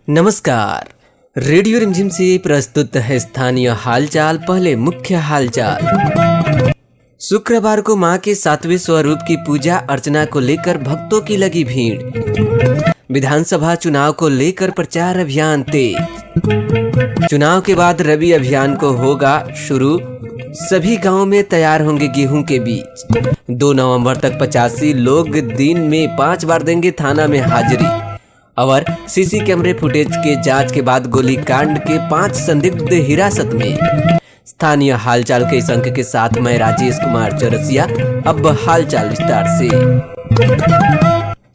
नमस्कार। रेडियो रिमझिम से प्रस्तुत है स्थानीय हालचाल। पहले मुख्य हालचाल। शुक्रवार को मां के 7वें स्वरूप की पूजा अर्चना को लेकर भक्तों की लगी भीड़। विधानसभा चुनाव को लेकर प्रचार अभियान तेज। चुनाव के बाद रबी अभियान को होगा शुरू। सभी गांवों में तैयार होंगे गेहूं के बीज। 2 नवंबर तक 85 लोग दिन में 5 बार देंगे थाना में हाजिरी। और सीसी कैमरे फुटेज के जांच के बाद गोलीकांड के 5 संदिग्ध हिरासत में। स्थानीय हालचाल के इस अंक के साथ मैं राजेश कुमार चौरसिया। अब हालचाल विस्तार से।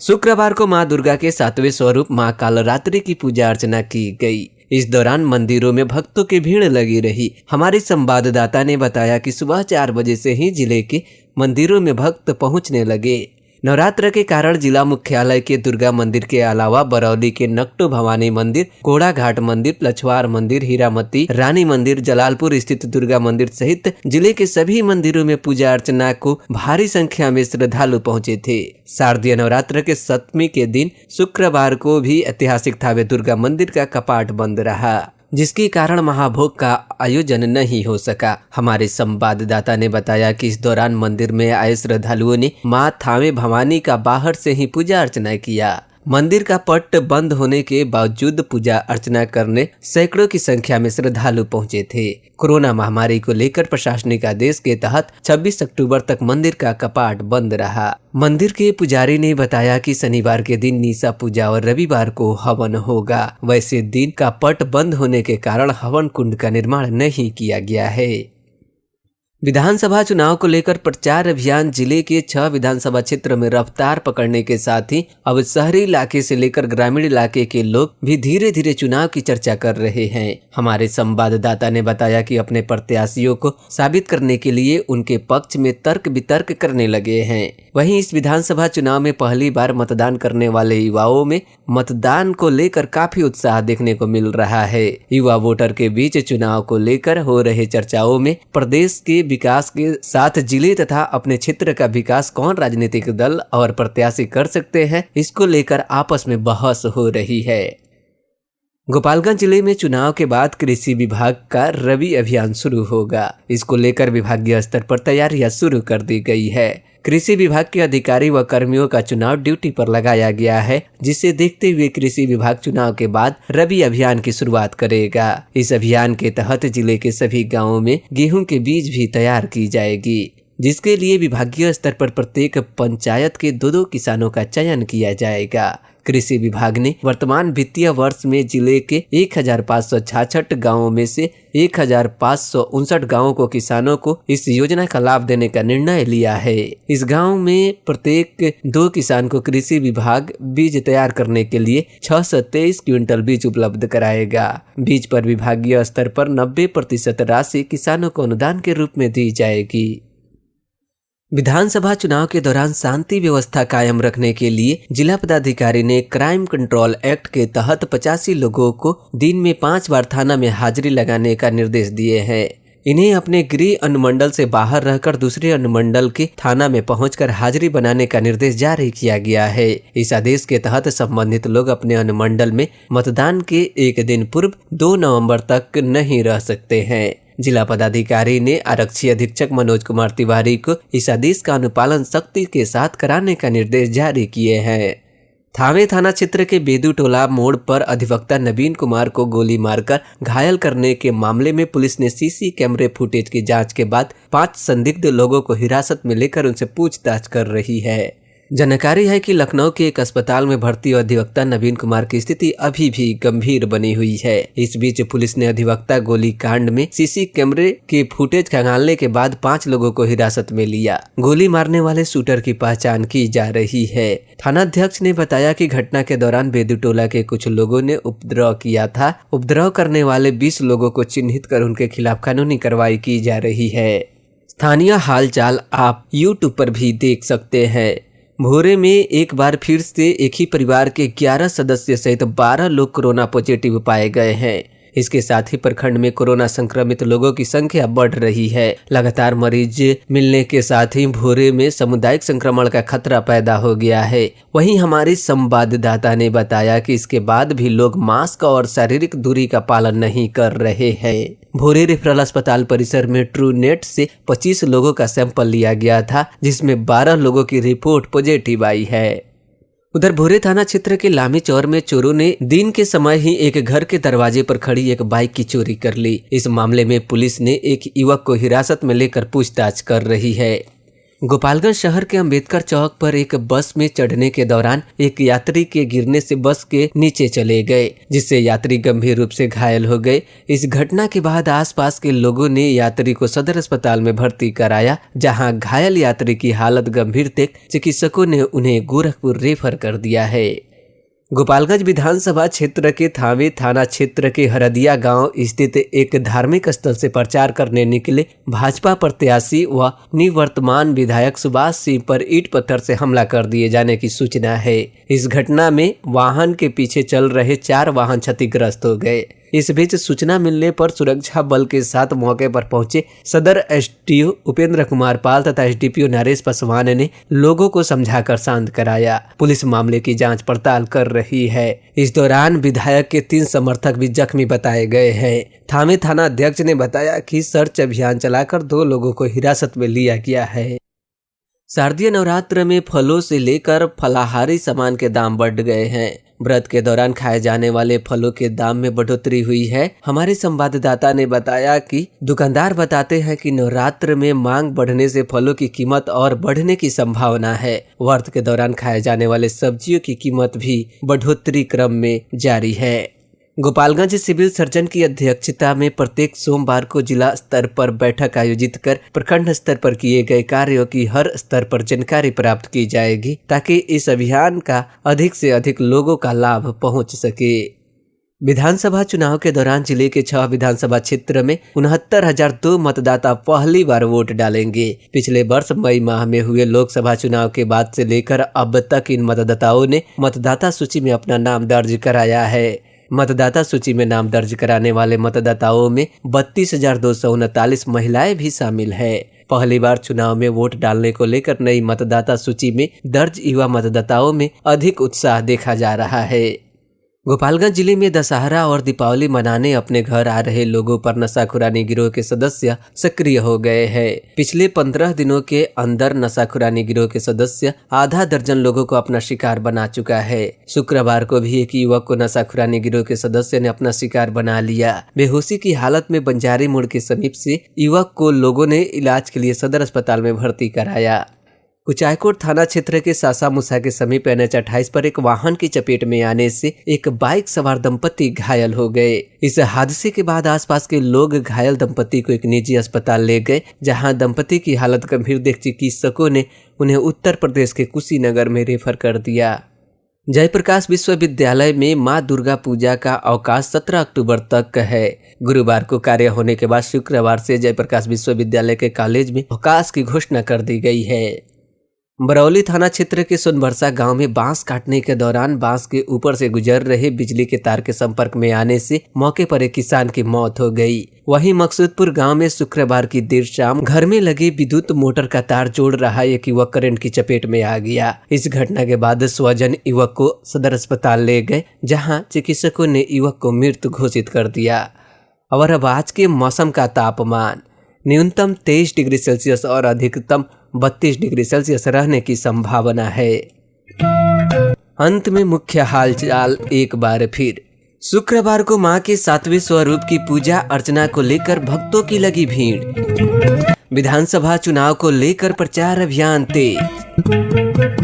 शुक्रवार को मां दुर्गा के 7वें स्वरूप मां कालरात्रि की पूजा अर्चना की गई। इस दौरान मंदिरों में भक्तों की भीड़ लगी रही। हमारे संवाददाता ने बताया कि सुबह 4 बजे से ही जिले के मंदिरों में भक्त पहुंचने लगे। नवरात्र के कारण जिला मुख्यालय के दुर्गा मंदिर के अलावा बरौली के नकटो भवानी मंदिर, कोड़ा घाट मंदिर, लछवार मंदिर, हीरामती रानी मंदिर, जलालपुर स्थित दुर्गा मंदिर सहित जिले के सभी मंदिरों में पूजा अर्चना को भारी संख्या में श्रद्धालु पहुंचे थे। शारदीय नवरात्र के 7वीं के दिन शुक्रवार को भी ऐतिहासिक थावे दुर्गा मंदिर का कपाट बंद रहा, जिसके कारण महाभोग का आयोजन नहीं हो सका। हमारे संवाददाता ने बताया कि इस दौरान मंदिर में आए श्रद्धालुओं ने मां थावे भवानी का बाहर से ही पूजा अर्चना किया। मंदिर का पट बंद होने के बावजूद पूजा अर्चना करने सैकड़ों की संख्या में श्रद्धालु पहुंचे थे। कोरोना महामारी को लेकर प्रशासनिक आदेश के तहत 26 अक्टूबर तक मंदिर का कपाट बंद रहा। मंदिर के पुजारी ने बताया कि शनिवार के दिन निशा पूजा और रविवार को हवन होगा। वैसे दिन का पट बंद होने के कारण हवन कुंड का निर्माण नहीं किया गया है। विधानसभा चुनाव को लेकर प्रचार अभियान। जिले के 6 विधानसभा क्षेत्र में रफ्तार पकड़ने के साथ ही अब शहरी इलाके से लेकर ग्रामीण इलाके के लोग भी धीरे धीरे चुनाव की चर्चा कर रहे हैं। हमारे संवाददाता ने बताया कि अपने प्रत्याशियों को साबित करने के लिए उनके पक्ष में तर्क वितर्क करने लगे हैं। वहीं इस विधानसभा चुनाव में पहली बार मतदान करने वाले युवाओं में मतदान को लेकर काफी उत्साह देखने को मिल रहा है। युवा वोटर के बीच चुनाव को लेकर हो रहे चर्चाओं में प्रदेश के विकास के साथ जिले तथा अपने क्षेत्र का विकास कौन राजनीतिक दल और प्रत्याशी कर सकते हैं, इसको लेकर आपस में बहस हो रही है। गोपालगंज जिले में चुनाव के बाद कृषि विभाग का रबी अभियान शुरू होगा। इसको लेकर विभागीय स्तर पर तैयारियां शुरू कर दी गई है। कृषि विभाग के अधिकारी व कर्मियों का चुनाव ड्यूटी पर लगाया गया है, जिसे देखते हुए कृषि विभाग चुनाव के बाद रबी अभियान की शुरुआत करेगा। इस अभियान के तहत जिले के सभी गांवों में गेहूं के बीज भी तैयार की जाएगी, जिसके लिए विभागीय स्तर पर प्रत्येक पंचायत के 2-2 किसानों का चयन किया जाएगा। कृषि विभाग ने वर्तमान वित्तीय वर्ष में जिले के 1566 गांवों में से 1559 गांवों को किसानों को इस योजना का लाभ देने का निर्णय लिया है। इस गांव में प्रत्येक 2 किसान को कृषि विभाग बीज तैयार करने के लिए 623 क्विंटल बीज उपलब्ध कराएगा। बीज पर विभागीय स्तर पर 90% राशि किसानों को अनुदान के रूप में दी जाएगी। विधानसभा चुनाव के दौरान शांति व्यवस्था कायम रखने के लिए जिला पदाधिकारी ने क्राइम कंट्रोल एक्ट के तहत 85 लोगों को दिन में 5 बार थाना में हाजिरी लगाने का निर्देश दिए हैं। इन्हें अपने गृह अनुमंडल से बाहर रहकर दूसरे अनुमंडल के थाना में पहुंचकर हाजिरी बनाने का निर्देश जारी किया गया है। इस आदेश के तहत संबंधित लोग अपने अनुमंडल में मतदान के 1 दिन पूर्व 2 नवंबर तक नहीं रह सकते हैं। जिला पदाधिकारी ने आरक्षी अधीक्षक मनोज कुमार तिवारी को इस आदेश का अनुपालन सख्ती के साथ कराने का निर्देश जारी किए हैं। थावे थाना क्षेत्र के बेदू टोला मोड़ पर अधिवक्ता नवीन कुमार को गोली मारकर घायल करने के मामले में पुलिस ने सीसी कैमरे फुटेज की जांच के बाद 5 संदिग्ध लोगों को हिरासत में लेकर उनसे पूछताछ कर रही है। जानकारी है कि लखनऊ के एक अस्पताल में भर्ती अधिवक्ता नवीन कुमार की स्थिति अभी भी गंभीर बनी हुई है। इस बीच पुलिस ने अधिवक्ता गोली कांड में सीसी कैमरे के फुटेज खंगालने के बाद 5 लोगों को हिरासत में लिया। गोली मारने वाले शूटर की पहचान की जा रही है। थानाध्यक्ष ने बताया कि घटना के दौरान बेदूटोला के कुछ लोगों ने उपद्रव किया था। उपद्रव करने वाले 20 लोगों को चिन्हित कर उनके खिलाफ कानूनी कार्रवाई की जा रही है। स्थानीय हालचाल आप यूट्यूब पर भी देख सकते हैं। भोरे में एक बार फिर से एक ही परिवार के 11 सदस्य सहित 12 लोग कोरोना पॉजिटिव पाए गए हैं। इसके साथ ही प्रखंड में कोरोना संक्रमित लोगों की संख्या बढ़ रही है। लगातार मरीज मिलने के साथ ही भोरे में सामुदायिक संक्रमण का खतरा पैदा हो गया है। वहीं हमारी संवाददाता ने बताया कि इसके बाद भी लोग मास्क और शारीरिक दूरी का पालन नहीं कर रहे हैं। भोरे रेफरल अस्पताल परिसर में ट्रूनेट से 25 लोगों का सैंपल लिया गया था, जिसमें 12 लोगों की रिपोर्ट पॉजिटिव आई है। उधर भोरे थाना क्षेत्र के लामी चौर में चोरों ने दिन के समय ही एक घर के दरवाजे पर खड़ी एक बाइक की चोरी कर ली। इस मामले में पुलिस ने एक युवक को हिरासत में लेकर पूछताछ कर रही है। गोपालगंज शहर के अंबेडकर चौक पर एक बस में चढ़ने के दौरान एक यात्री के गिरने से बस के नीचे चले गए, जिससे यात्री गंभीर रूप से घायल हो गए। इस घटना के बाद आसपास के लोगों ने यात्री को सदर अस्पताल में भर्ती कराया, जहां घायल यात्री की हालत गंभीर देख चिकित्सकों ने उन्हें गोरखपुर रेफर कर दिया है। गोपालगंज विधानसभा क्षेत्र के थावे थाना क्षेत्र के हरदिया गांव स्थित एक धार्मिक स्थल से प्रचार करने निकले भाजपा प्रत्याशी व निवर्तमान विधायक सुभाष सिंह पर ईंट पत्थर से हमला कर दिए जाने की सूचना है। इस घटना में वाहन के पीछे चल रहे 4 वाहन क्षतिग्रस्त हो गए। इस बीच सूचना मिलने पर सुरक्षा बल के साथ मौके पर पहुंचे सदर एसडीओ उपेंद्र कुमार पाल तथा एसडीपीओ नरेश पासवान ने लोगों को समझाकर शांत कराया। पुलिस मामले की जांच पड़ताल कर रही है। इस दौरान विधायक के 3 समर्थक भी जख्मी बताए गए हैं। थामे थाना अध्यक्ष ने बताया कि सर्च अभियान चलाकर 2 लोगों को हिरासत में लिया गया है। शारदीय नवरात्र में फलों से लेकर फलाहारी सामान के दाम बढ़ गए हैं। व्रत के दौरान खाए जाने वाले फलों के दाम में बढ़ोतरी हुई है। हमारे संवाददाता ने बताया कि दुकानदार बताते हैं कि नवरात्र में मांग बढ़ने से फलों की कीमत और बढ़ने की संभावना है। व्रत के दौरान खाए जाने वाले सब्जियों की कीमत भी बढ़ोतरी क्रम में जारी है। गोपालगंज सिविल सर्जन की अध्यक्षता में प्रत्येक सोमवार को जिला स्तर पर बैठक आयोजित कर प्रखंड स्तर पर किए गए कार्यों की हर स्तर पर जानकारी प्राप्त की जाएगी, ताकि इस अभियान का अधिक से अधिक लोगों का लाभ पहुंच सके। विधानसभा चुनाव के दौरान जिले के 6 विधानसभा क्षेत्र में 69,002 मतदाता पहली बार वोट डालेंगे। पिछले वर्ष मई माह में हुए लोकसभा चुनाव के बाद से लेकर अब तक इन मतदाताओं ने मतदाता सूची में अपना नाम दर्ज कराया है। मतदाता सूची में नाम दर्ज कराने वाले मतदाताओं में 32,239 महिलाएं भी शामिल है। पहली बार चुनाव में वोट डालने को लेकर नई मतदाता सूची में दर्ज युवा मतदाताओं में अधिक उत्साह देखा जा रहा है। गोपालगंज जिले में दशहरा और दीपावली मनाने अपने घर आ रहे लोगों पर नशाखुरानी गिरोह के सदस्य सक्रिय हो गए हैं। पिछले 15 दिनों के अंदर नशाखुरानी गिरोह के सदस्य आधा दर्जन लोगों को अपना शिकार बना चुका है। शुक्रवार को भी एक युवक को नशाखुरानी गिरोह के सदस्य ने अपना शिकार बना लिया। बेहोशी की हालत में बंजारी मोड़ के समीप से युवक को लोगों ने इलाज के लिए सदर अस्पताल में भर्ती कराया। कुचायकोट थाना क्षेत्र के सासा मुसा के समीप NH-28 पर एक वाहन की चपेट में आने से एक बाइक सवार दंपति घायल हो गए। इस हादसे के बाद आसपास के लोग घायल दंपति को एक निजी अस्पताल ले गए, जहां दंपति की हालत गंभीर देख चिकित्सकों ने उन्हें उत्तर प्रदेश के कुशीनगर में रेफर कर दिया। जयप्रकाश विश्वविद्यालय में मां दुर्गा पूजा का अवकाश 17 अक्टूबर तक है। गुरुवार को कार्य होने के बाद शुक्रवार से जयप्रकाश विश्वविद्यालय के कॉलेज में अवकाश की घोषणा कर दी गई है। बरौली थाना क्षेत्र के सोनबरसा गांव में बांस काटने के दौरान बांस के ऊपर से गुजर रहे बिजली के तार के संपर्क में आने से मौके पर एक किसान की मौत हो गई। वहीं मकसूदपुर गांव में शुक्रवार की देर शाम घर में लगे विद्युत मोटर का तार जोड़ रहा एक युवक करंट की चपेट में आ गया। इस घटना के बाद स्वजन युवक को सदर अस्पताल ले गए, जहाँ चिकित्सकों ने युवक को मृत घोषित कर दिया। और अब आज के मौसम का तापमान न्यूनतम 23 डिग्री सेल्सियस और अधिकतम 32 डिग्री सेल्सियस रहने की संभावना है। अंत में मुख्य हालचाल एक बार फिर। शुक्रवार को मां के 7वें स्वरूप की पूजा अर्चना को लेकर भक्तों की लगी भीड़। विधानसभा चुनाव को लेकर प्रचार अभियान तेज।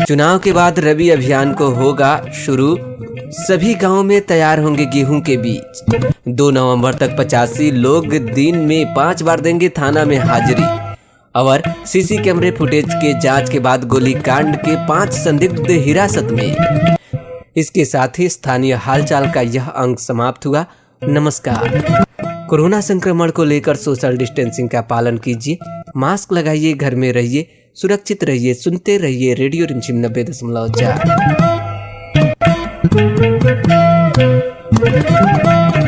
चुनाव के बाद रबी अभियान को होगा शुरू। सभी गांवों में तैयार होंगे गेहूं के बीज। 2 नवंबर तक 85 लोग दिन में 5 बार देंगे थाना में हाजिरी। और सीसी कैमरे फुटेज के जांच के बाद गोलीकांड के 5 संदिग्ध हिरासत में। इसके साथ ही स्थानीय हालचाल का यह अंक समाप्त हुआ। नमस्कार। कोरोना संक्रमण को लेकर सोशल डिस्टेंसिंग का पालन कीजिए, मास्क लगाइए, घर में रहिए, सुरक्षित रहिए। सुनते रहिए रेडियो रिमझिम 90.4।